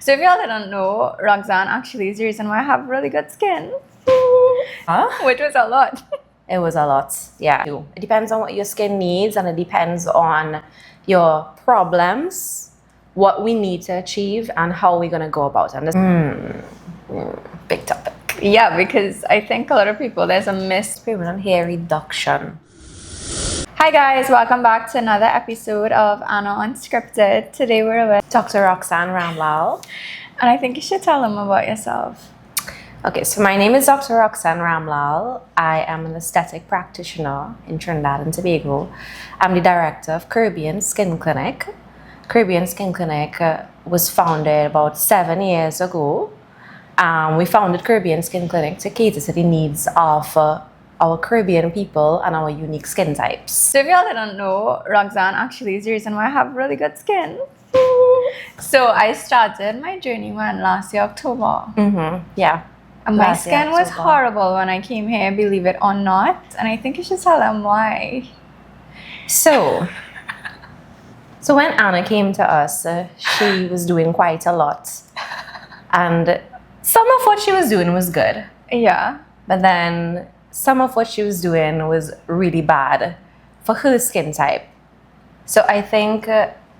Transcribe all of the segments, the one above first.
So if y'all didn't know, Roxanne actually is the reason why I have really good skin. Huh? Which was a lot. It was a lot, yeah. It depends on what your skin needs, and it depends on your problems, what we need to achieve, and how we're going to go about it. Big topic. Yeah, because I think a lot of people, there's a Permanent hair reduction. Hi guys, welcome back to another episode of Anna Unscripted. Today we're with Dr. Roxanne Ramlal. And I think you should tell them about yourself. Okay, so my name is Dr. Roxanne Ramlal. I am an aesthetic practitioner in Trinidad and Tobago. I'm the director of Caribbean Skin Clinic. Caribbean Skin Clinic was founded about 7 years ago. We founded Caribbean Skin Clinic to cater to the needs of our Caribbean people and our unique skin types. So if y'all didn't know, Roxanne actually is the reason why I have really good skin. So I started my journey last year, October. Yeah. And my skin was horrible when I came here, believe it or not. And I think you should tell them why. So when Anna came to us, she was doing quite a lot. And some of what she was doing was good. Yeah. But then some of what she was doing was really bad for her skin type. So I think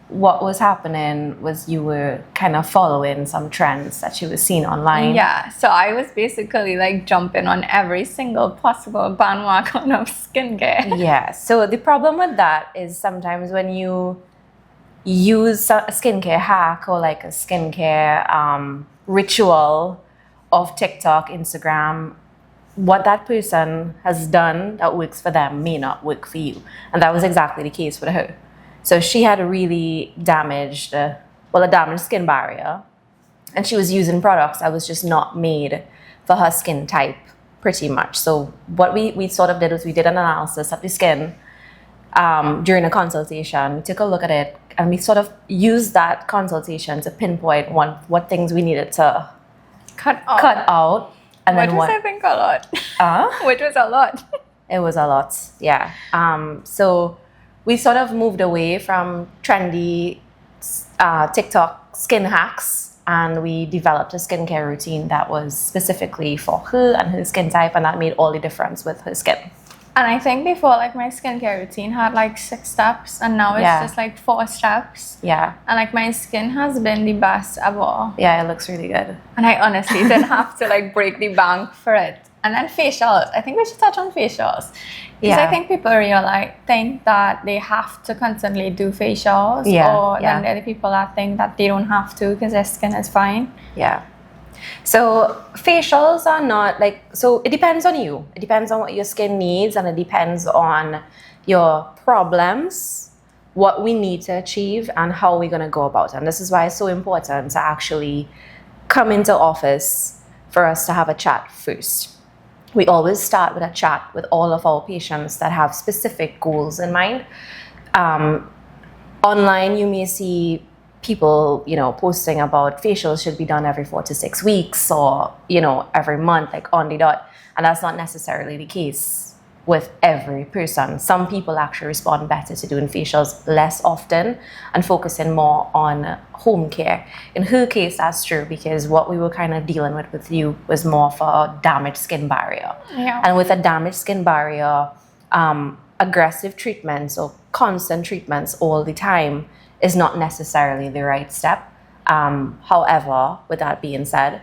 what was happening was you were kind of following some trends that she was seeing online. Yeah, so I was basically like jumping on every single possible bandwagon of skincare. Yeah, so the problem with that is sometimes when you use a skincare hack or like a skincare ritual of TikTok, Instagram, what that person has done that works for them may not work for you. And that was exactly the case with her. So she had a really damaged, a damaged skin barrier. And she was using products that was just not made for her skin type, pretty much. So what we sort of did was we did an analysis of the skin during a consultation. We took a look at it and we sort of used that consultation to pinpoint what things we needed to Cut out. And Which then was, I think, a lot. Which was a lot. It was a lot, yeah. So we sort of moved away from trendy TikTok skin hacks, and we developed a skincare routine that was specifically for her and her skin type, and that made all the difference with her skin. And I think before, like, my skincare routine had like 6 steps, and now it's just like 4 steps. Yeah. And like my skin has been the best ever. Yeah, it looks really good. And I honestly didn't have to like break the bank for it. And then facials. I think we should touch on facials. Because I think people think that they have to constantly do facials. Or then there are the people that think that they don't have to because their skin is fine. Yeah. So facials are not like, so it depends on you. It depends on what your skin needs, and it depends on your problems, what we need to achieve, and how we're going to go about it. And this is why it's so important to actually come into office for us to have a chat first. We always start with a chat with all of our patients that have specific goals in mind. Online, you may see people, posting about facials should be done every 4 to 6 weeks or, every month, like on the dot. And that's not necessarily the case with every person. Some people actually respond better to doing facials less often and focusing more on home care. In her case, that's true, because what we were kind of dealing with you was more for a damaged skin barrier. Yeah. And with a damaged skin barrier, aggressive treatments or constant treatments all the time is not necessarily the right step. However, with that being said,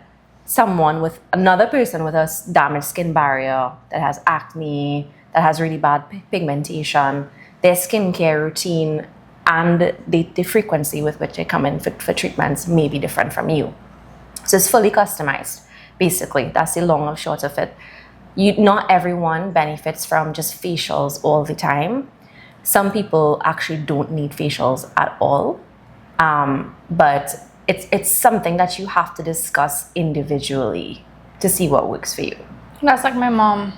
another person with a damaged skin barrier that has acne, that has really bad pigmentation, their skincare routine and the frequency with which they come in for treatments may be different from you. So it's fully customized, basically. That's the long and short of it. Not everyone benefits from just facials all the time. Some people actually don't need facials at all, but it's something that you have to discuss individually to see what works for you. That's like my mom.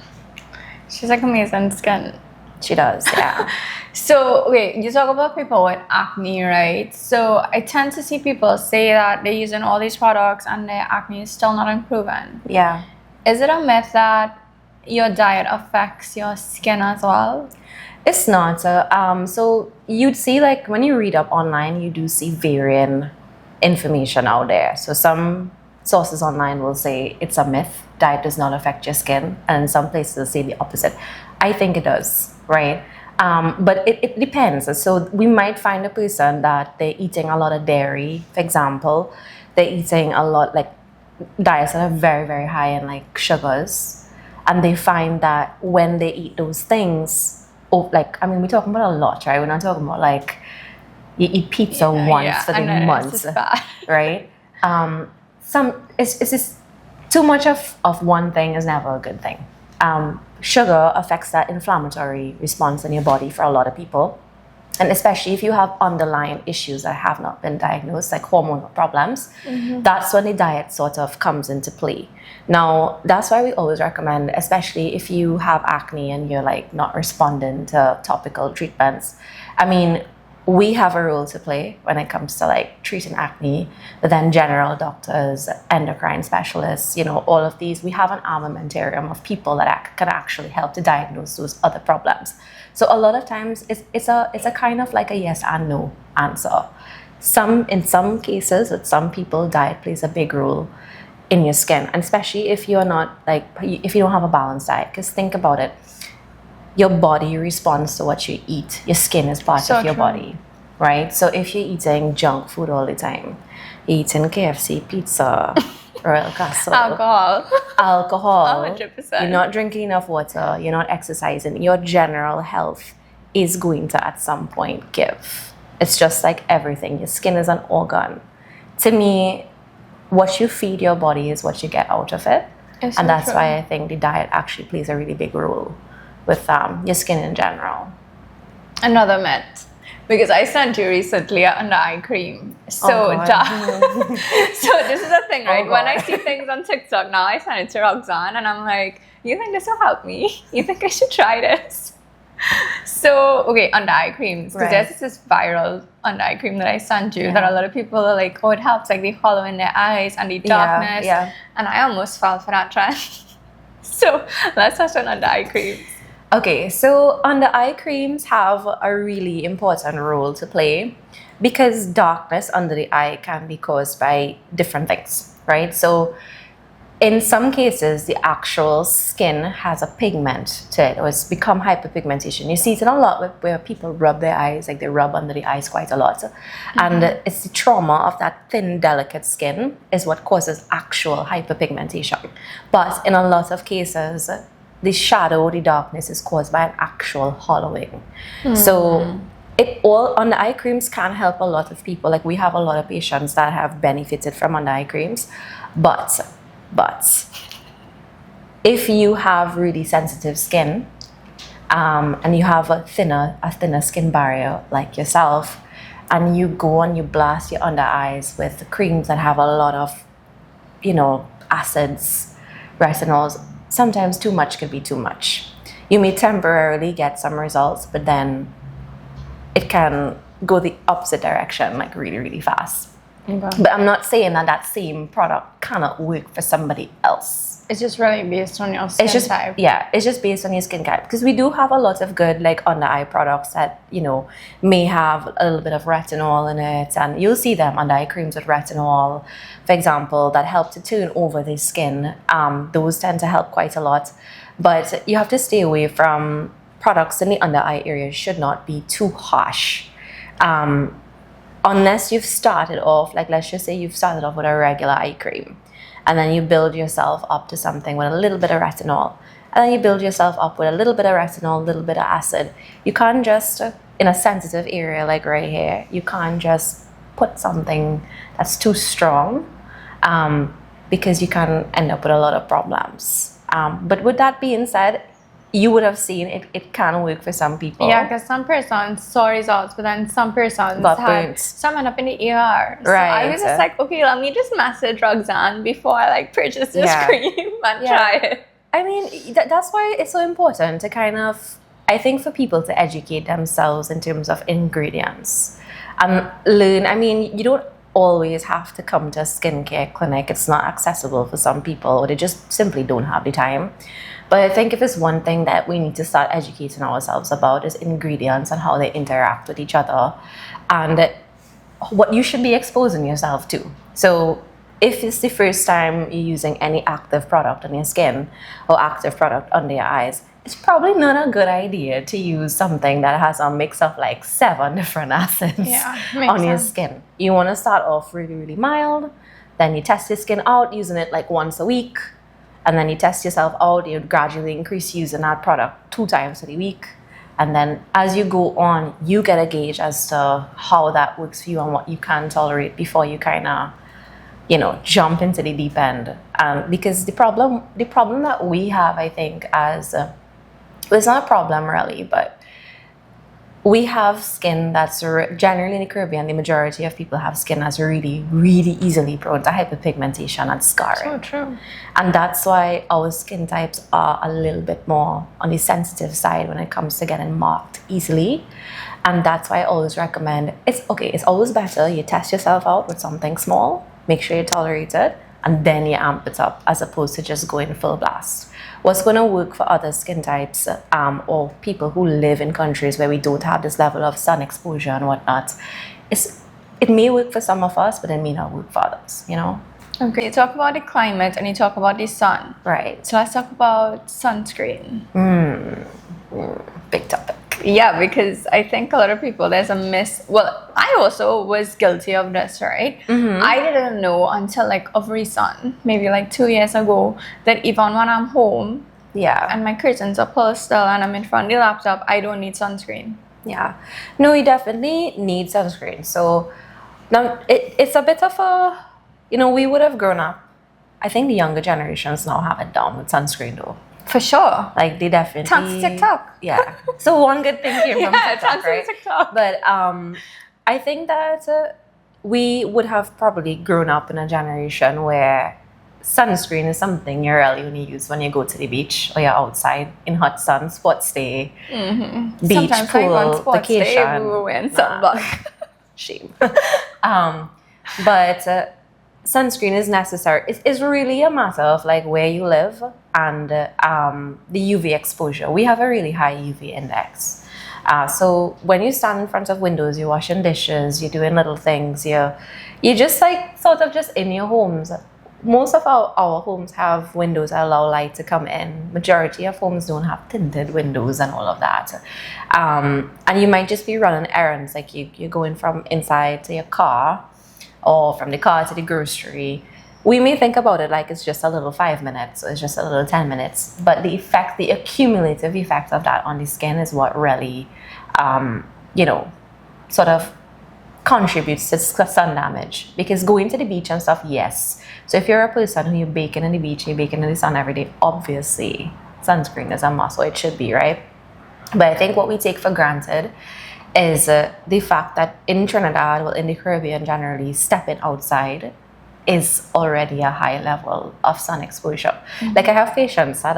She's like amazing skin. She does, yeah. So, wait, you talk about people with acne, right? So I tend to see people say that they're using all these products and their acne is still not improving. Yeah. Is it a myth that your diet affects your skin as well? It's not. So you'd see, like, when you read up online, you do see varying information out there. So some sources online will say it's a myth, diet does not affect your skin, and some places will say the opposite. I think it does, right? But it depends. So we might find a person that they're eating a lot of dairy, for example. They're eating a lot, like diets that are very, very high in like sugars. And they find that when they eat those things, we're talking about a lot, right? We're not talking about like you eat pizza once for the months, right? It's just too much of one thing is never a good thing. Sugar affects that inflammatory response in your body for a lot of people. And especially if you have underlying issues that have not been diagnosed, like hormonal problems, that's when the diet sort of comes into play. Now, that's why we always recommend, especially if you have acne and you're like not responding to topical treatments. I mean, we have a role to play when it comes to like treating acne, but then general doctors, endocrine specialists, all of these, we have an armamentarium of people that can actually help to diagnose those other problems. So a lot of times it's a kind of like a yes and no answer. In some cases, with some people, diet plays a big role in your skin, and especially if you're not if you don't have a balanced diet. Because think about it. Your body responds to what you eat. Your skin is part of your body, right? So if you're eating junk food all the time, you're eating KFC, pizza, Royal Castle, alcohol, 100%. You're not drinking enough water, you're not exercising, your general health is going to at some point give. It's just like everything. Your skin is an organ. To me, what you feed your body is what you get out of it. And that's why I think the diet actually plays a really big role with your skin in general. Another myth, because I sent you recently an under eye cream. So so this is the thing, right? When I see things on TikTok now, I send it to Roxanne and I'm like, you think this will help me? You think I should try this? So, okay, under eye creams. Because there's this viral under eye cream that I sent you that a lot of people are like, oh, it helps like the hollow in their eyes and the darkness. And I almost fell for that trend. So let's touch on under eye creams. Okay, so under eye creams have a really important role to play because darkness under the eye can be caused by different things, right? So in some cases, the actual skin has a pigment to it, or it's become hyperpigmentation. You see it in a lot where people rub their eyes, like they rub under the eyes quite a lot. And it's the trauma of that thin, delicate skin is what causes actual hyperpigmentation. But in a lot of cases, the shadow, the darkness is caused by an actual hollowing. So under eye creams can help a lot of people. Like we have a lot of patients that have benefited from under eye creams. But if you have really sensitive skin and you have a thinner skin barrier like yourself, and you go and you blast your under eyes with creams that have a lot of, acids, retinols, sometimes too much could be too much. You may temporarily get some results, but then it can go the opposite direction, like really, really fast. But I'm not saying that same product cannot work for somebody else. It's just really based on your skin type. Yeah, it's just based on your skin type. Because we do have a lot of good like under eye products that, may have a little bit of retinol in it. And you'll see them under eye creams with retinol, for example, that help to turn over the skin. Those tend to help quite a lot. But you have to stay away from products in the under eye area. Should not be too harsh. Unless you've started off, like let's just say you've started off with a regular eye cream and then you build yourself up to something with a little bit of retinol and then you build yourself up with a little bit of retinol, a little bit of acid. You can't just, in a sensitive area like right here, you can't just put something that's too strong because you can end up with a lot of problems. But with that being said, you would have seen it can work for some people. Yeah, because some persons saw results, but then some persons had some end up in the ER. So right. I was just like, okay, let me just message Roxanne before I like purchase this cream and try it. I mean, that's why it's so important to kind of, I think for people to educate themselves in terms of ingredients and learn. I mean, you don't always have to come to a skincare clinic. It's not accessible for some people, or they just simply don't have the time. But I think if it's one thing that we need to start educating ourselves about is ingredients and how they interact with each other. And what you should be exposing yourself to. So if it's the first time you're using any active product on your skin or active product under your eyes, it's probably not a good idea to use something that has a mix of like 7 different acids on your skin. You want to start off really, really mild, then you test your skin out using it like once a week, and then you test yourself out, you gradually increase using that product 2 times a week. And then as you go on, you get a gauge as to how that works for you and what you can tolerate before you kind of, jump into the deep end. Because the problem that we have, I think, as it's not a problem really, but we have skin that's generally in the Caribbean, the majority of people have skin that's really, really easily prone to hyperpigmentation and scarring. So true. And that's why our skin types are a little bit more on the sensitive side when it comes to getting marked easily. And that's why I always recommend, it's always better you test yourself out with something small, make sure you tolerate it, and then you amp it up as opposed to just going full blast. What's going to work for other skin types or people who live in countries where we don't have this level of sun exposure and whatnot, it may work for some of us, but it may not work for others, Okay, you talk about the climate and you talk about the sun. Right. So let's talk about sunscreen. Big topic. Yeah, because I think a lot of people, there's a well, I also was guilty of this, right? Mm-hmm. I didn't know until like of recent, maybe like 2 years ago, that even when I'm home and my curtains are pulled still and I'm in front of the laptop, I don't need sunscreen. Yeah. No, you definitely need sunscreen. So now it's a bit of a, we would have grown up. I think the younger generations now have it down with sunscreen though. For sure. Like they definitely. Thanks to TikTok. Yeah. So one good thing came from TikTok, right? TikTok. But I think that we would have probably grown up in a generation where sunscreen is something you really only use when you go to the beach or you're outside in hot sun, sports day, beach, sometimes pool, vacation. We were wearing sunblock. Shame. But sunscreen is necessary. It's really a matter of like where you live and the UV exposure. We have a really high UV index. So when you stand in front of windows, you're washing dishes, you're doing little things, you're just like sort of just in your homes. Most of our homes have windows that allow light to come in. Majority of homes don't have tinted windows and all of that. And you might just be running errands, like you're going from inside to your car or from the car to the grocery. We may think about it like it's just a little 5 minutes or it's just a little 10 minutes, but the accumulative effect of that on the skin is what really, sort of contributes to sun damage. Because going to the beach and stuff, yes. So if you're a person who you're baking in the beach, you're baking in the sun every day, obviously sunscreen is a must, or it should be, right? But I think what we take for granted is the fact that in Trinidad, well, in the Caribbean generally, stepping outside is already a high level of sun exposure. Mm-hmm. Like I have patients that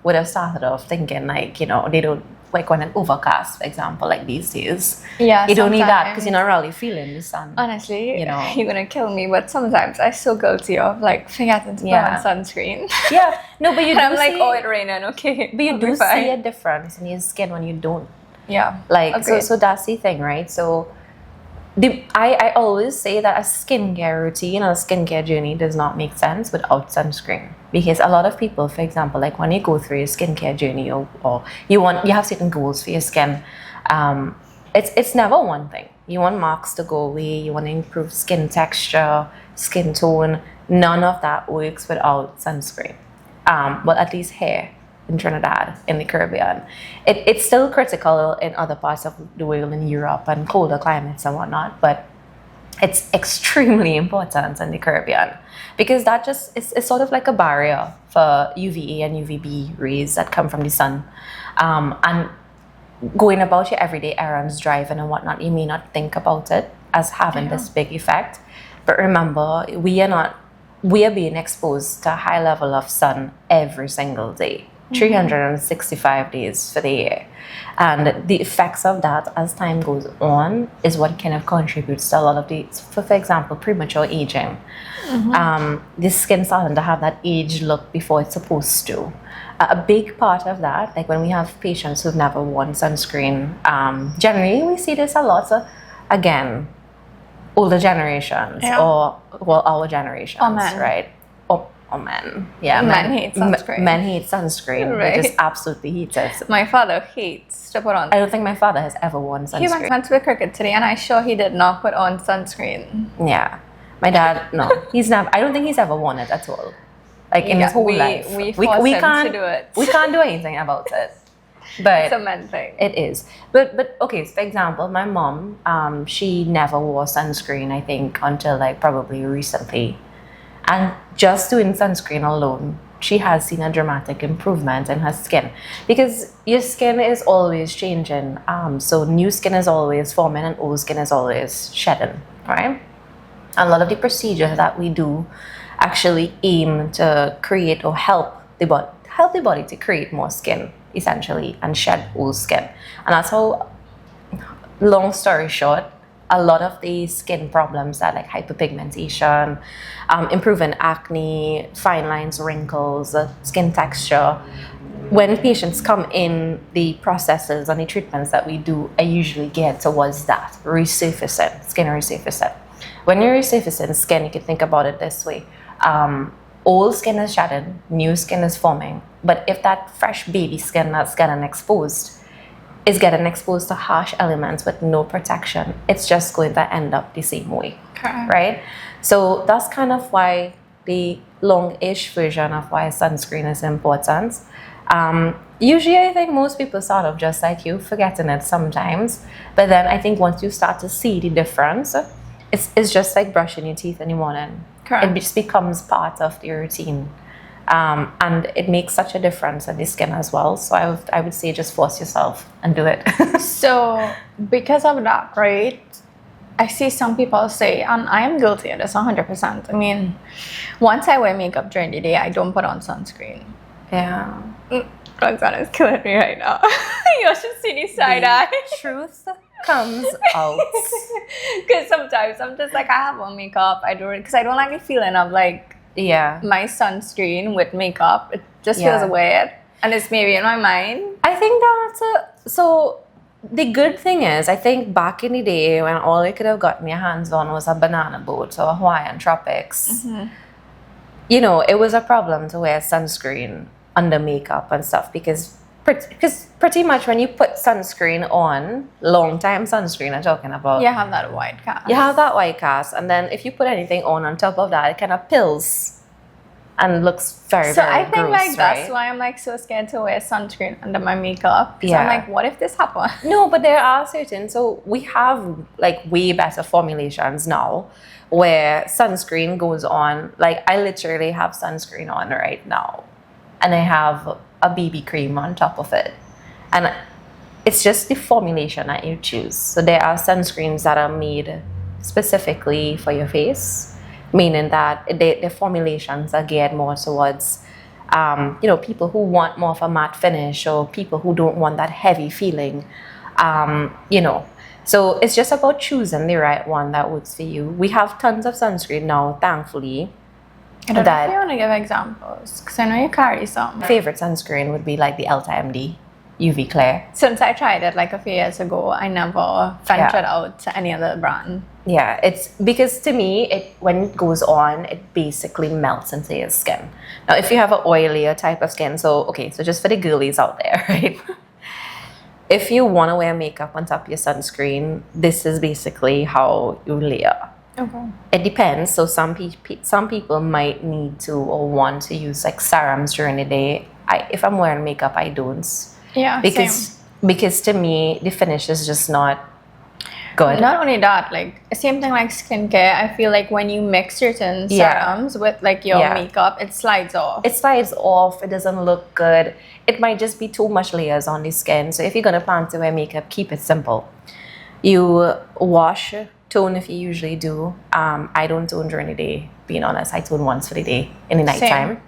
would have started off thinking like, they don't, like when it's overcast, for example, like these days. Yeah, you don't need that because you're not really feeling the sun. Honestly, you're gonna kill me, but sometimes I'm so guilty of like forgetting to put on sunscreen. Yeah, no, but you do I'm like, oh, it's raining, okay. But you do see a difference in your skin when you don't. Yeah. Like, so that's the thing, right? So I always say that a skincare routine or a skincare journey does not make sense without sunscreen. Because a lot of people, for example, like when you go through your skincare journey or you have certain goals for your skin, it's never one thing. You want marks to go away, you want to improve skin texture, skin tone. None of that works without sunscreen. Well, at least here in Trinidad, in the Caribbean. It's still critical in other parts of the world, in Europe and colder climates and whatnot, but it's extremely important in the Caribbean because that just is sort of like a barrier for UVA and UVB rays that come from the sun. And going about your everyday errands, driving and whatnot, you may not think about it as having this big effect. But remember, we are being exposed to a high level of sun every single day. 365 days for the year, and the effects of that as time goes on is what kind of contributes to a lot of the, for example, premature aging. The skin starting to have that age look before it's supposed to. A big part of that, like when we have patients who've never worn sunscreen, generally we see this a lot. So again, older generations or well our generations, right? Oh men. Yeah, men hate sunscreen. Men hate sunscreen. Right. They just absolutely hate it. My father hates to put on. I don't think my father has ever worn sunscreen. He went to the cricket today, and I'm sure he did not put on sunscreen. Yeah, my dad. No, he's never. I don't think he's ever worn it at all. Like in his whole life, we can't to do it. We can't do anything about it. But it's a men thing. It is. But okay, so for example, my mom, she never wore sunscreen, I think, until like probably recently. And just doing sunscreen alone, she has seen a dramatic improvement in her skin. Because your skin is always changing. So new skin is always forming and old skin is always shedding, right? A lot of the procedures that we do actually aim to create or help the body to create more skin, essentially, and shed old skin. And that's how, long story short, a lot of the skin problems that like hyperpigmentation, improving acne, fine lines, wrinkles, skin texture, when patients come in, the processes and the treatments that we do are usually geared towards that, resurfacing, skin resurfacing. When you're resurfacing skin, you can think about it this way. Old skin is shedding, new skin is forming. But if that fresh baby skin that's getting exposed is getting exposed to harsh elements with no protection, it's just going to end up the same way, right? So that's kind of why the long-ish version of why sunscreen is important. Usually I think most people sort of just like you, forgetting it sometimes. But then I think once you start to see the difference, it's just like brushing your teeth in the morning. It just becomes part of the routine. And it makes such a difference in the skin as well. So I would say just force yourself and do it. So because of that, right, I see some people say, and I am guilty of this 100%. I mean, once I wear makeup during the day, I don't put on sunscreen. Yeah. Roxana is killing me right now. You should see the side eye. Truth comes out. Because sometimes I'm just like, I have on makeup. I do it because I don't like the feeling of like my sunscreen with makeup. It just feels weird, and it's maybe in my mind. I think that's so. The good thing is, I think back in the day when all I could have got my hands on was a banana boat or a Hawaiian tropics, you know, it was a problem to wear sunscreen under makeup and stuff because pretty much when you put sunscreen on, long time sunscreen I'm talking about. You have that white cast. You have that white cast, and then if you put anything on top of that, it kind of pills and looks very, so very I think gross, like that's right? why I'm like so scared to wear sunscreen under my makeup. So I'm like, what if this happens? No, but there are certain, so we have like way better formulations now where sunscreen goes on. Like I literally have sunscreen on right now, and I have a BB cream on top of it, and it's just the formulation that you choose. So there are sunscreens that are made specifically for your face, meaning that the formulations are geared more towards people who want more of a matte finish or people who don't want that heavy feeling, so it's just about choosing the right one that works for you. We have tons of sunscreen now, thankfully. I don't know if you want to give examples, because I know you carry some. My favorite sunscreen would be like the Elta MD UV Clear. Since I tried it like a few years ago, I never ventured out to any other brand. Yeah, it's because to me, when it goes on, it basically melts into your skin. Now, if you have an oilier type of skin, so just for the girlies out there, right? If you want to wear makeup on top of your sunscreen, this is basically how you layer. Okay. It depends. So some people might need to or want to use like serums during the day. If I'm wearing makeup, I don't. Yeah, because to me the finish is just not good. Not only that, like same thing like skincare. I feel like when you mix certain serums with like your makeup, it slides off. It slides off. It doesn't look good. It might just be too much layers on the skin. So if you're gonna plan to wear makeup, keep it simple. You wash. Tone if you usually do. I don't tone during the day, being honest. I tone once for the day in the nighttime.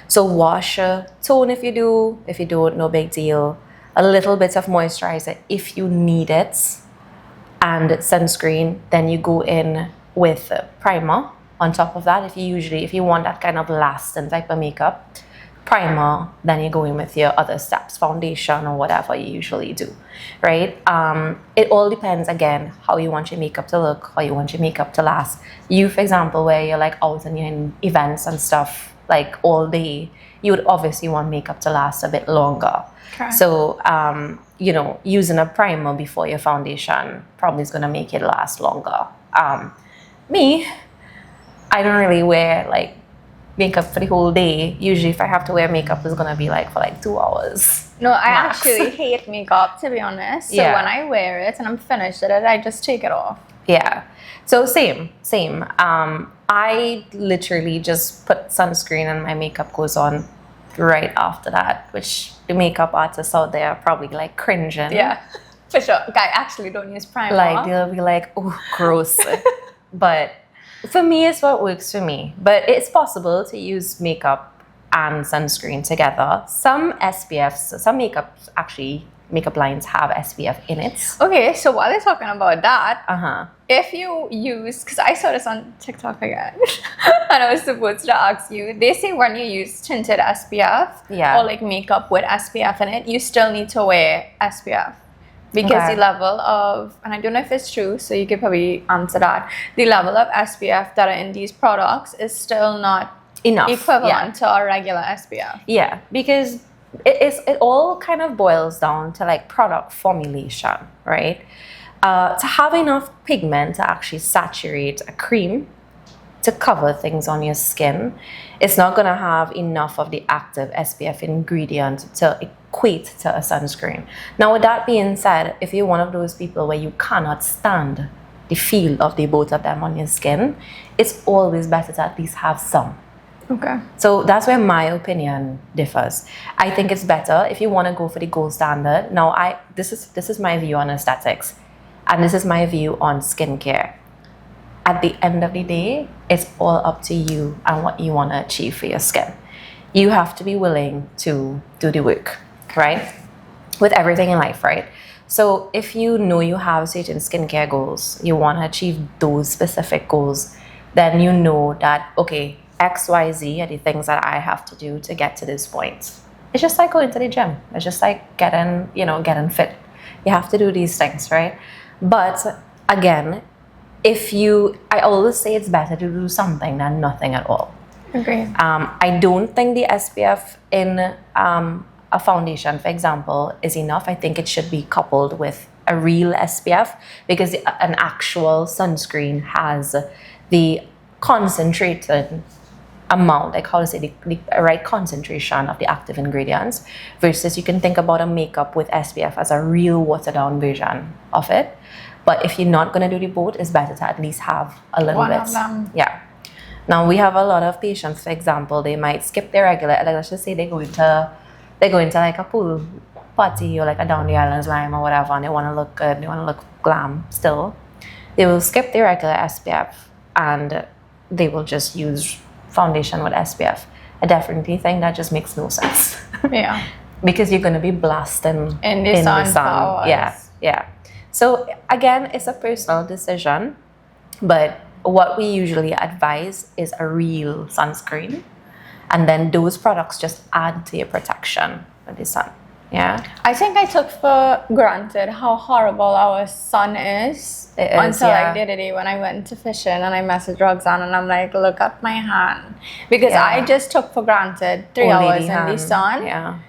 So wash, tone if you do. If you don't, no big deal. A little bit of moisturizer if you need it. And sunscreen. Then you go in with primer on top of that. If you want that kind of lasting type of makeup. primer, then you go in with your other steps, foundation or whatever you usually do, right? It all depends, again, how you want your makeup to look, how you want your makeup to last. You, for example, where you're like out and you're in events and stuff like all day, you would obviously want makeup to last a bit longer. Okay. So, you know, using a primer before your foundation probably is going to make it last longer. Me, I don't really wear like makeup for the whole day. Usually if I have to wear makeup, it's going to be like for like 2 hours. No, I max. actually hate makeup, to be honest. So when I wear it and I'm finished with it, I just take it off. Yeah. So same. I literally just put sunscreen and my makeup goes on right after that, which the makeup artists out there are probably like cringing. Yeah, for sure. I actually don't use primer. Like they'll be like, oh, gross. But for me, it's what works for me. But it's possible to use makeup and sunscreen together. Some SPFs, some makeup lines have SPF in it. Okay, so while they're talking about that, if you use, because I saw this on TikTok again, and I was supposed to ask you, they say when you use tinted SPF or like makeup with SPF in it, you still need to wear SPF. Because the level of, and I don't know if it's true, so you could probably answer that, the level of SPF that are in these products is still not enough equivalent to a regular SPF. Yeah, because it all kind of boils down to like product formulation, right? To have enough pigment to actually saturate a cream to cover things on your skin, it's not going to have enough of the active SPF ingredient to equate to a sunscreen. Now, with that being said, if you're one of those people where you cannot stand the feel of the both of them on your skin, it's always better to at least have some. Okay. So that's where my opinion differs. I think it's better if you want to go for the gold standard. Now, this is my view on aesthetics, and this is my view on skincare. At the end of the day, it's all up to you and what you want to achieve for your skin. You have to be willing to do the work, right? With everything in life, right? So if you know you have certain skincare goals, you want to achieve those specific goals, then you know that, okay, X, Y, Z are the things that I have to do to get to this point. It's just like going to the gym. It's just like getting fit. You have to do these things, right? But again, I always say it's better to do something than nothing at all. Agree. I don't think the SPF in a foundation, for example, is enough. I think it should be coupled with a real SPF, because an actual sunscreen has the concentrated amount, like how to say, the right concentration of the active ingredients, versus you can think about a makeup with SPF as a real watered down version of it. But if you're not going to do the both, it's better to at least have a little one bit. Of them. Yeah. Now, we have a lot of patients, for example, they might skip their regular, like let's just say they go into like a pool party or like a down the islands lime or whatever, and they want to look good, they want to look glam still. They will skip their regular SPF and they will just use foundation with SPF. I definitely think that just makes no sense. Yeah. Because you're going to be blasting in the sun. Yeah. So again, it's a personal decision, but what we usually advise is a real sunscreen, and then those products just add to your protection with the sun. Yeah. I think I took for granted how horrible our sun is until like the other day when I went to fishing and I messaged Roxanne and I'm like, look at my hand, because I just took for granted 3 hours in the sun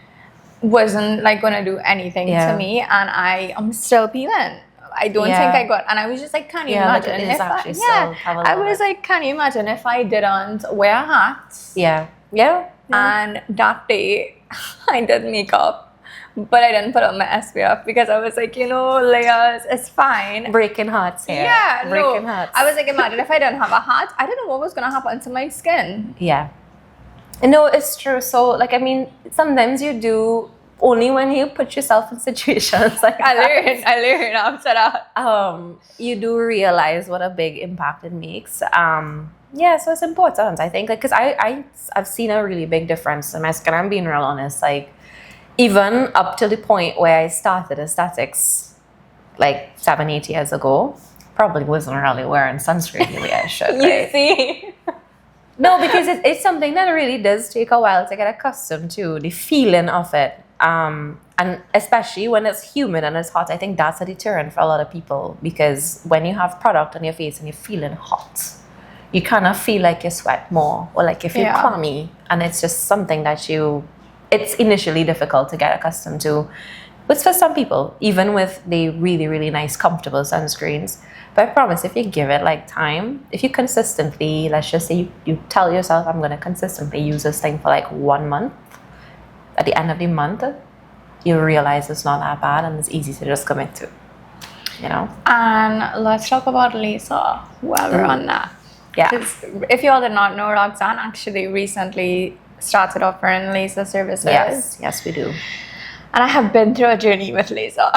wasn't like gonna do anything to me, and I am still peeling. I don't think I got, and I was just like, can you imagine if I was like, can you imagine if I didn't wear hats? Yeah. And that day I did makeup, but I didn't put on my SPF because I was like, layers, it's fine. Breaking hearts here. Yeah, breaking hearts. I was like, imagine if I didn't have a hat, I don't know what was gonna happen to my skin. Yeah. No, it's true. So, like, I mean, sometimes you do only when you put yourself in situations like I learned after that. You do realize what a big impact it makes. So it's important, I think, because I've seen a really big difference in my skin. I'm being real honest. Like, even up to the point where I started aesthetics, like 7-8 years ago, probably wasn't really wearing sunscreen the way I should. You see? No, No, because it's something that really does take a while to get accustomed to, the feeling of it. And especially when it's humid and it's hot, I think that's a deterrent for a lot of people, because when you have product on your face and you're feeling hot, you kind of feel like you sweat more, or like you feel clammy, and it's just something that it's initially difficult to get accustomed to. But for some people, even with the really, really nice, comfortable sunscreens, but I promise, if you give it like time, if you consistently, let's just say you tell yourself, I'm going to consistently use this thing for like 1 month, at the end of the month, you realize it's not that bad and it's easy to just commit to, you know? And let's talk about laser while we're on that. Yeah. If you all did not know, Roxanne actually recently started offering laser services. Yes, we do. And I have been through a journey with laser.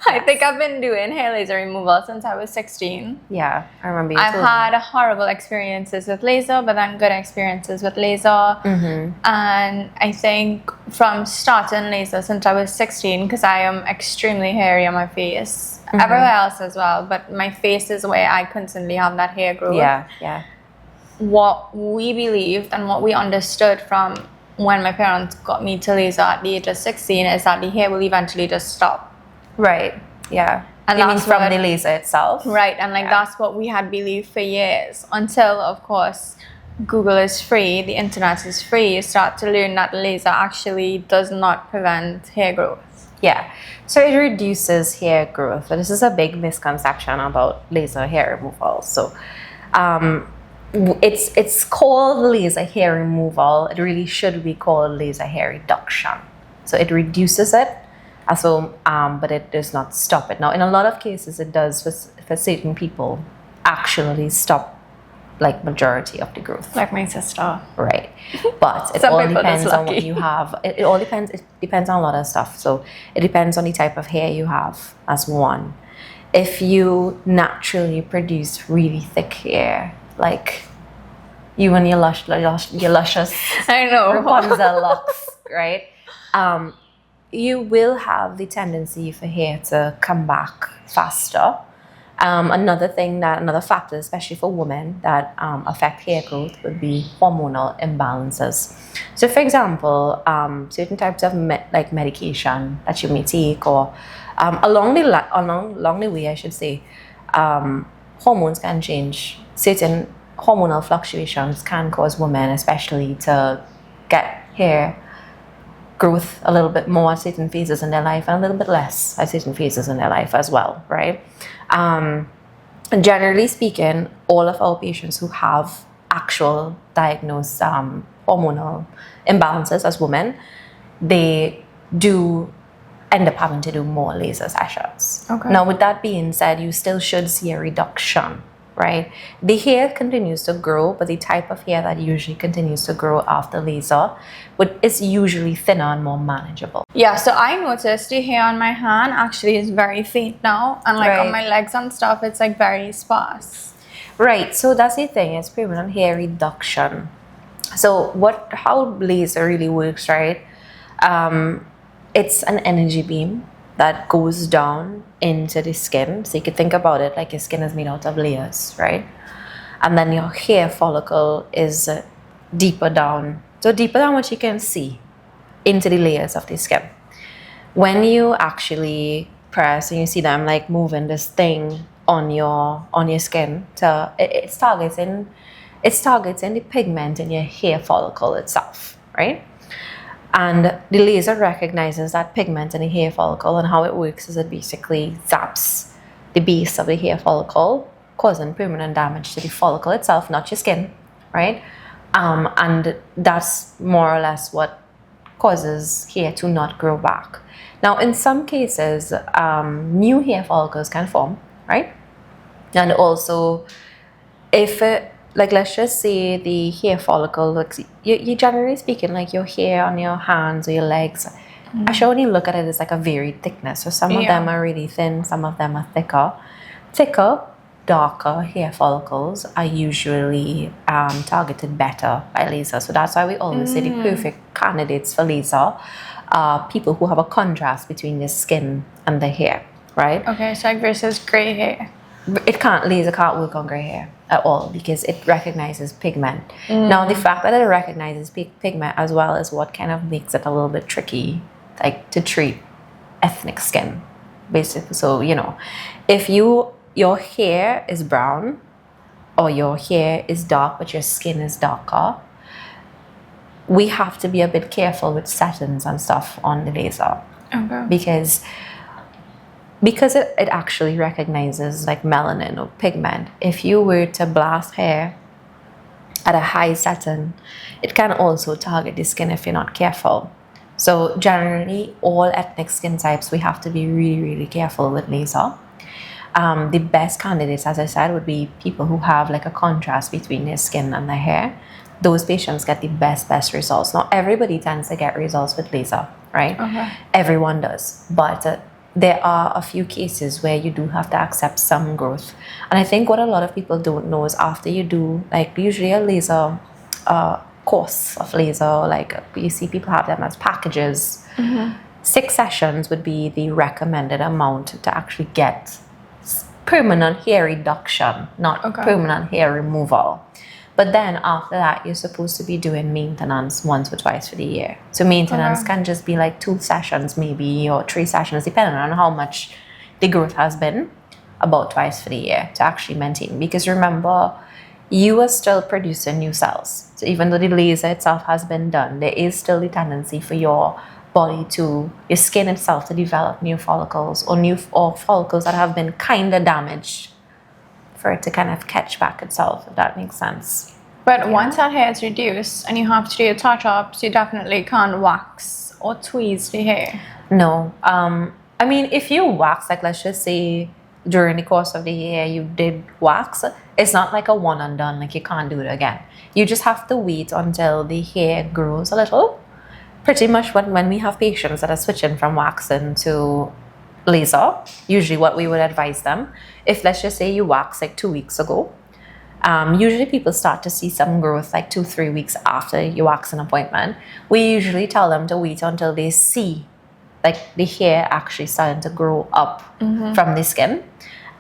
I think I've been doing hair laser removal since I was 16. Yeah, I remember you I've told me. had horrible experiences with laser, but then good experiences with laser. Mm-hmm. And I think from starting laser since I was 16, because I am extremely hairy on my face, everywhere else as well, but my face is where I constantly have that hair growth. Yeah. What we believed and what we understood from when my parents got me to laser at the age of 16 is that the hair will eventually just stop. Right, yeah. And you mean that's from what- the laser itself? Right, and like that's what we had believed for years, until of course Google is free, the internet is free. You start to learn that laser actually does not prevent hair growth. Yeah, so it reduces hair growth. And this is a big misconception about laser hair removal. So it's called laser hair removal. It really should be called laser hair reduction. So it reduces it, but it does not stop it. Now, in a lot of cases, it does for certain people actually stop like majority of the growth. Like my sister. Right. But it Some all people depends just on what lucky. you have. It all depends. It depends on a lot of stuff. So it depends on the type of hair you have as one. If you naturally produce really thick hair, like you and your luscious I know. Rapunzel locks, right? You will have the tendency for hair to come back faster. Another factor, especially for women, that affect hair growth would be hormonal imbalances. So, for example, certain types of medication that you may take, or along the way, I should say, hormones can change. Certain hormonal fluctuations can cause women, especially, to get hair growth a little bit more at certain phases in their life and a little bit less at certain phases in their life as well, right? Generally speaking, all of our patients who have actual diagnosed hormonal imbalances as women, they do end up having to do more laser sessions. Okay. Now, with that being said, you still should see a reduction, right? The hair continues to grow, but the type of hair that usually continues to grow after laser is usually thinner and more manageable. Yeah, so I noticed the hair on my hand actually is very faint now, and like on Right. my legs and stuff, it's like very sparse. Right, so that's the thing, it's permanent hair reduction. So how laser really works, right? It's an energy beam that goes down into the skin. So you could think about it like your skin is made out of layers, right? And then your hair follicle is deeper down. So deeper than what you can see into the layers of the skin. When you actually press and you see them like moving this thing on your skin, it's targeting the pigment in your hair follicle itself, right? And the laser recognizes that pigment in the hair follicle, and how it works is it basically zaps the base of the hair follicle, causing permanent damage to the follicle itself, not your skin, right? And that's more or less what causes hair to not grow back. Now, in some cases, new hair follicles can form, right? And also, if let's just say the hair follicle looks, you generally speaking, like your hair on your hands or your legs, actually when you look at it, it's like a varied thickness. So some of them are really thin, some of them are thicker. Darker hair follicles are usually targeted better by laser. So that's why we always say the perfect candidates for laser are people who have a contrast between the skin and the hair, right? Okay, so like versus gray hair. Laser can't work on gray hair. at all because it recognizes pigment. Now, the fact that it recognizes pigment as well is what kind of makes it a little bit tricky, like to treat ethnic skin, basically. So, if your hair is brown or your hair is dark but your skin is darker, we have to be a bit careful with settings and stuff on the laser. Okay. Because it actually recognizes like melanin or pigment. If you were to blast hair at a high setting, it can also target the skin if you're not careful. So generally, all ethnic skin types, we have to be really, really careful with laser. The best candidates, as I said, would be people who have like a contrast between their skin and their hair. Those patients get the best results. Not everybody tends to get results with laser, right? Okay. Everyone does, but there are a few cases where you do have to accept some growth. And I think what a lot of people don't know is after you do, like usually a laser course of laser, like you see people have them as packages. 6 sessions would be the recommended amount to actually get permanent hair reduction, not permanent hair removal. But then after that, you're supposed to be doing maintenance once or twice for the year. So maintenance can just be like 2 sessions maybe, or 3 sessions, depending on how much the growth has been, about twice for the year to actually maintain. Because remember, you are still producing new cells. So even though the laser itself has been done, there is still the tendency for your body your skin itself to develop new follicles or follicles that have been kind of damaged, for it to kind of catch back itself, if that makes sense. But once that hair is reduced and you have to do your touch-ups, you definitely can't wax or tweeze the hair. No. I mean, if you wax, like let's just say during the course of the year you did wax, it's not like a one and done, like you can't do it again. You just have to wait until the hair grows a little. Pretty much when we have patients that are switching from waxing to laser, usually what we would advise them, if let's just say you wax like 2 weeks ago, usually people start to see some growth like 2-3 weeks after your waxing appointment. We usually tell them to wait until they see like the hair actually starting to grow up from the skin,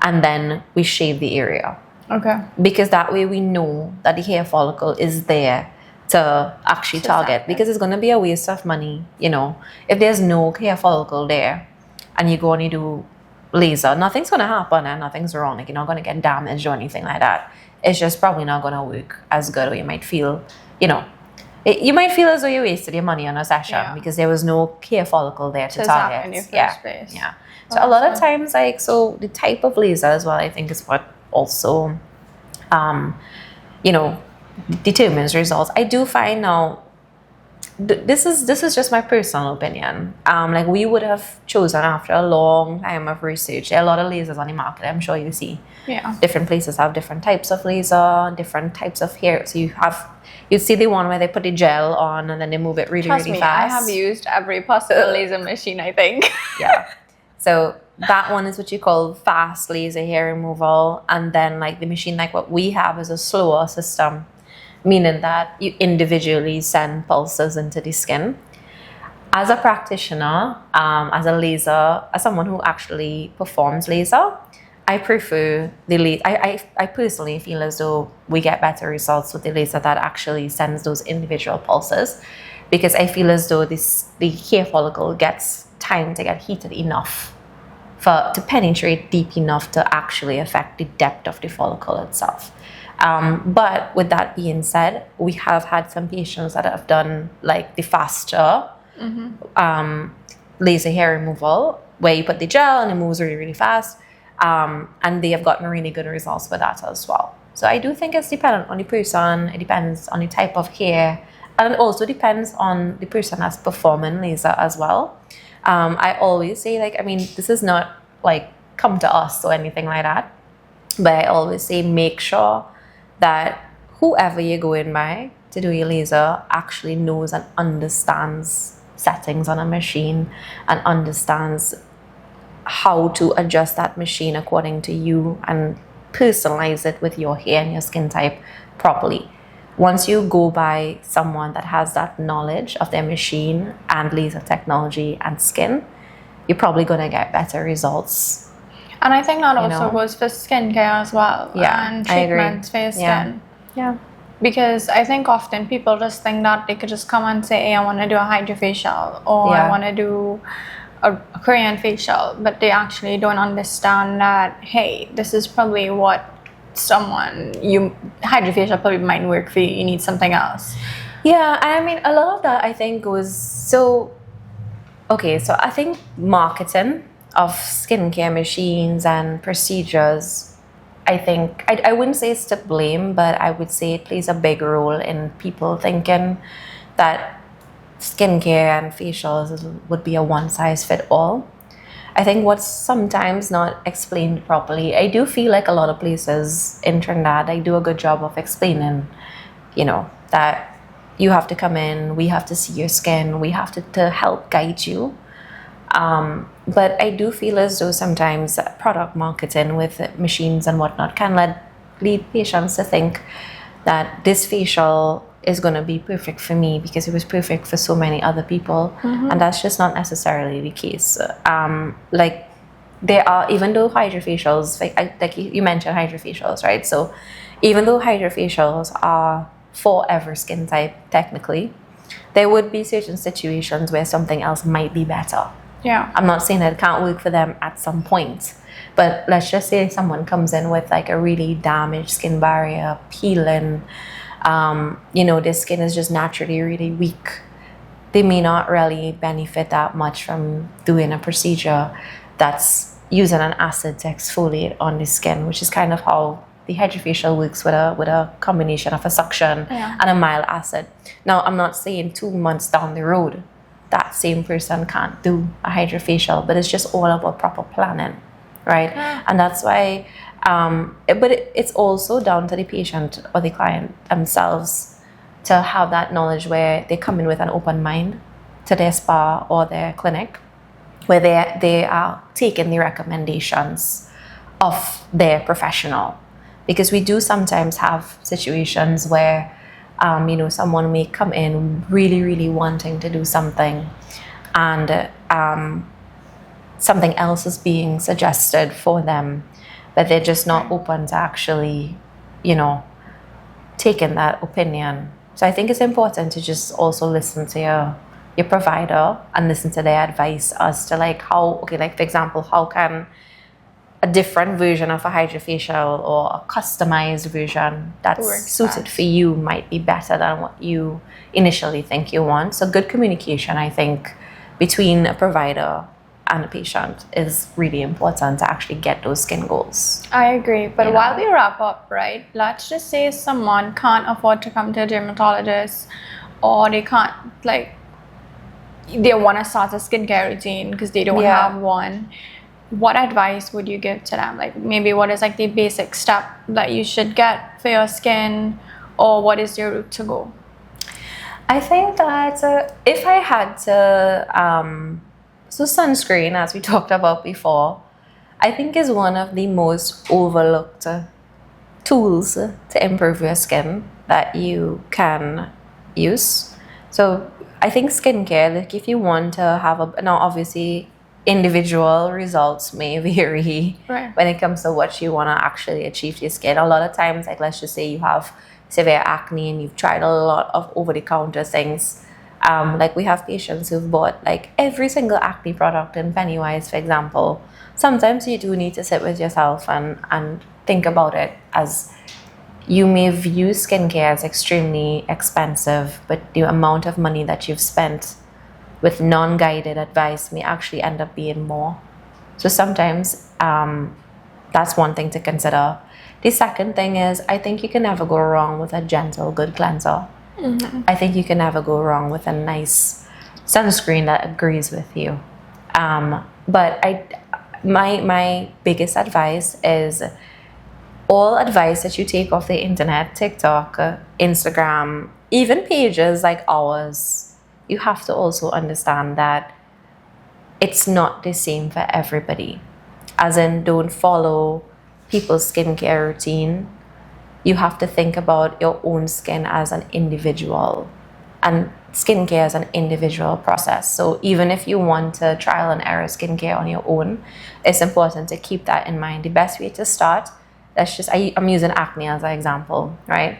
and then we shave the area. Okay. Because that way we know that the hair follicle is there to actually target. Because it's going to be a waste of money, if there's no hair follicle there and you go and you do laser, nothing's going to happen and nothing's wrong. Like, you're not going to get damaged or anything like that. It's just probably not going to work as good, or you might feel, you might feel as though you wasted your money on a session because there was no hair follicle there to target. In your first place. Yeah. So a lot of times, the type of laser as well, I think, is what also, determines results. I do find now, this is just my personal opinion. Like we would have chosen after a long time of research. There are a lot of lasers on the market. I'm sure you see. Yeah. Different places have different types of laser, different types of hair. So you see the one where they put the gel on and then they move it really fast. I have used every possible laser machine, I think. Yeah. So that one is what you call fast laser hair removal, and then like the machine like what we have is a slower system, meaning that you individually send pulses into the skin. As a practitioner, as a laser, as someone who actually performs laser, I prefer the laser. I personally feel as though we get better results with the laser that actually sends those individual pulses, because I feel as though the hair follicle gets time to get heated enough to penetrate deep enough to actually affect the depth of the follicle itself. But with that being said, we have had some patients that have done like the faster laser hair removal, where you put the gel and it moves really, really fast. And they have gotten really good results with that as well. So I do think it's dependent on the person. It depends on the type of hair, and it also depends on the person that's performing laser as well. I always say, this is not like come to us or anything like that, but I always say make sure that whoever you're going by to do your laser actually knows and understands settings on a machine and understands how to adjust that machine according to you and personalize it with your hair and your skin type properly. Once you go by someone that has that knowledge of their machine and laser technology and skin, you're probably going to get better results. And I think that also know? goes for skincare as well. Yeah, and I agree. treatments for your skin. Yeah. Because I think often people just think that they could just come and say, hey, I want to do a hydrofacial, or I want to do a Korean facial, but they actually don't understand that, hey, this is probably what hydrofacial probably might work for you. You need something else. Yeah, I mean, a lot of that I think was so I think marketing of skincare machines and procedures, I think, I wouldn't say it's to blame, but I would say it plays a big role in people thinking that skincare and facials would be a one-size-fit-all. I think what's sometimes not explained properly, I do feel like a lot of places in Trinidad, I do a good job of explaining, that you have to come in, we have to see your skin, we have to help guide you. But I do feel as though sometimes product marketing with machines and whatnot can lead patients to think that this facial is going to be perfect for me because it was perfect for so many other people. And that's just not necessarily the case. Like there are, even though hydrofacials, like you mentioned hydrofacials, right? So even though hydrofacials are for every skin type, technically, there would be certain situations where something else might be better. Yeah. I'm not saying that it can't work for them at some point, but let's just say someone comes in with like a really damaged skin barrier, peeling, their skin is just naturally really weak. They may not really benefit that much from doing a procedure that's using an acid to exfoliate on the skin, which is kind of how the hydrofacial works with a combination of a suction and a mild acid. Now, I'm not saying 2 months down the road that same person can't do a hydrofacial, but it's just all about proper planning, right? And that's why, but it's also down to the patient or the client themselves to have that knowledge where they come in with an open mind to their spa or their clinic, where they are taking the recommendations of their professional. Because we do sometimes have situations where someone may come in really, really wanting to do something, and something else is being suggested for them, but they're just not open to actually, taking that opinion. So I think it's important to just also listen to your provider and listen to their advice as to for example, how can a different version of a hydrofacial or a customized version that's suited for you might be better than what you initially think you want. So good communication, I think, between a provider and a patient is really important to actually get those skin goals. I agree. But while we wrap up, right, let's just say someone can't afford to come to a dermatologist, or they can't, they want to start a skincare routine because they don't have one. What advice would you give to them? Like maybe what is the basic step that you should get for your skin, or what is your route to go? I think that if I had to, so sunscreen, as we talked about before, I think is one of the most overlooked tools to improve your skin that you can use. So I think skincare, if you want to have now obviously individual results may vary when it comes to what you want to actually achieve to your skin. A lot of times, let's just say you have severe acne and you've tried a lot of over-the-counter things. We have patients who've bought every single acne product in Pennywise, for example. Sometimes you do need to sit with yourself and think about it, as you may view skincare as extremely expensive, but the amount of money that you've spent with non-guided advice may actually end up being more. So sometimes that's one thing to consider. The second thing is, I think you can never go wrong with a gentle, good cleanser. I think you can never go wrong with a nice sunscreen that agrees with you. But my biggest advice is all advice that you take off the internet, TikTok, Instagram, even pages like ours, you have to also understand that it's not the same for everybody. As in, don't follow people's skincare routine. You have to think about your own skin as an individual And skincare is an individual process. So even if you want to trial and error skincare on your own, it's important to keep that in mind. The best way to start, I'm using acne as an example, right?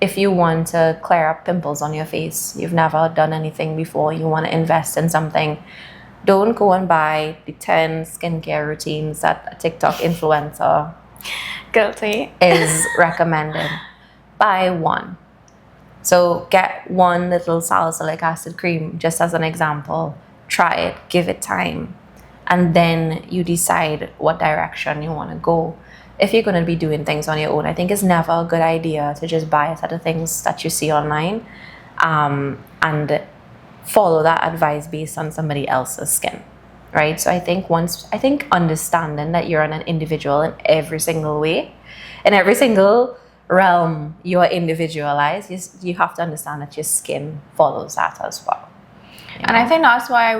If you want to clear up pimples on your face, you've never done anything before, you want to invest in something, don't go and buy the 10 skincare routines that a TikTok influencer guilty is recommending. Buy one. So get one little salicylic acid cream, just as an example. Try it, give it time, and then you decide what direction you want to go. If you're going to be doing things on your own, I think it's never a good idea to just buy a set of things that you see online and follow that advice based on somebody else's skin, right? So I think understanding that you're an individual in every single way, in every single realm you're individualized, you have to understand that your skin follows that as well. And I think that's why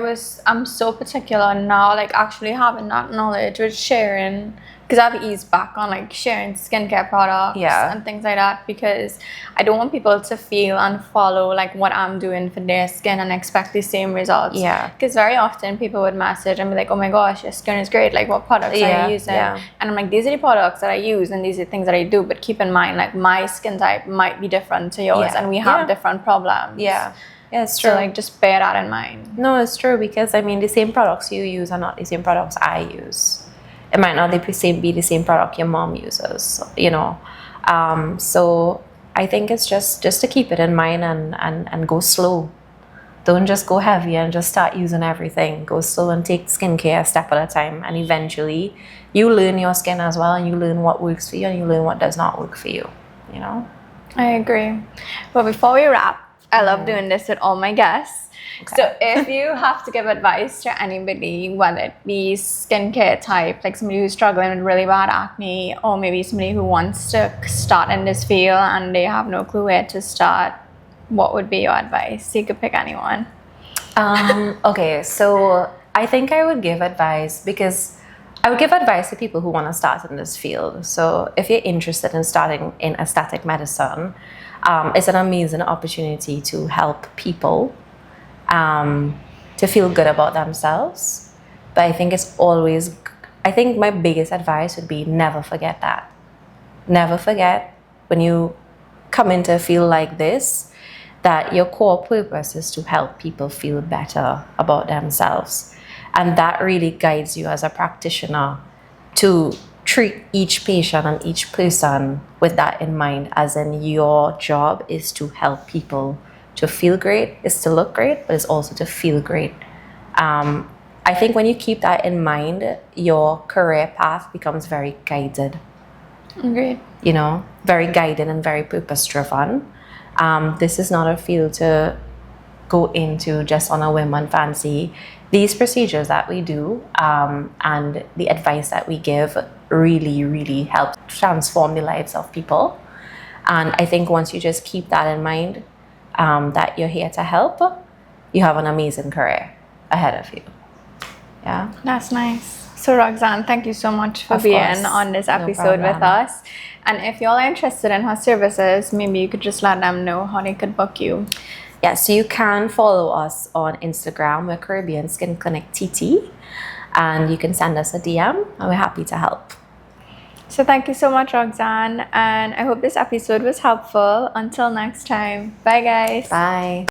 I'm so particular now, like actually having that knowledge with sharing, because I've eased back on like sharing skincare products and things like that, because I don't want people to feel and follow like what I'm doing for their skin and expect the same results. Yeah. Because very often people would message and be like, oh my gosh, your skin is great, like what products are you using? Yeah. And I'm like, these are the products that I use and these are the things that I do, but keep in mind like my skin type might be different to yours and we have different problems. Yeah, it's true. So like just bear that in mind. No, it's true, because I mean the same products you use are not the same products I use. It might not be the same product your mom uses, you know. So I think it's just to keep it in mind and go slow. Don't just go heavy and just start using everything. Go slow and take skincare a step at a time, and eventually you learn your skin as well, and you learn what works for you and you learn what does not work for you, you know. I agree. But before we wrap, I love doing this with all my guests. Okay. So if you have to give advice to anybody, whether it be skincare type, like somebody who's struggling with really bad acne, or maybe somebody who wants to start in this field and they have no clue where to start, what would be your advice? You could pick anyone. Okay, so I think I would give advice to people who want to start in this field. So if you're interested in starting in aesthetic medicine, it's an amazing opportunity to help people to feel good about themselves. But I think my biggest advice would be never forget that. Never forget when you come in to feel like this, that your core purpose is to help people feel better about themselves. And that really guides you as a practitioner to treat each patient and each person with that in mind, as in your job is to help people to feel great, is to look great, but it's also to feel great. I think when you keep that in mind, your career path becomes very guided. Agreed. You know, very guided and very purpose-driven. This is not a field to go into just on a whim and fancy. These procedures that we do and the advice that we give really, really help transform the lives of people. And I think once you just keep that in mind, that you're here to help, you have an amazing career ahead of you. Yeah. That's nice. So Roxanne, thank you so much for being on this episode with us. And if y'all are interested in her services, maybe you could just let them know how they could book you. Yeah, so you can follow us on Instagram. We're Caribbean Skin Clinic TT. And you can send us a DM and we're happy to help. So thank you so much, Roxanne. And I hope this episode was helpful. Until next time. Bye, guys. Bye.